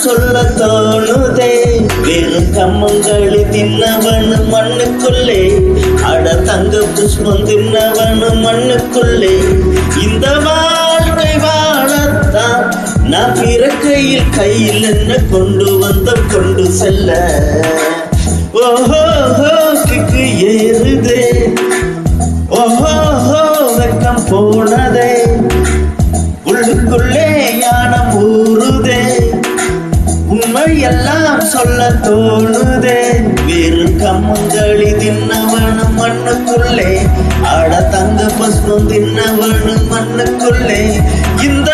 சொல்ல தோணுதே. வெறும் கம்மங்களி தின்னவனு மண்ணுக்குள்ளே, அட தங்க புஷ்பம் தின்னவனு மண்ணுக்குள்ளே. இந்த வாழ்க்கை வாழத்தான் நான் பிறக்கையில் கையில் என்ன கொண்டு வந்த கொண்டு செல்ல. ஓஹோ கிக்கு ஏறுதே, ஓஹோ வெக்கம் போனதே, உள்ளுக்குள்ளே யானம் ஊறுதே. உண்மையெல்லாம் சொல்ல தோணுதே. வேறு கம்மங்களி தின்னவனும் மண்ணுக்குள்ளே, அட தங்க புஷ்பம் தின்னவனும் மண்ணுக்குள்ளே. இந்த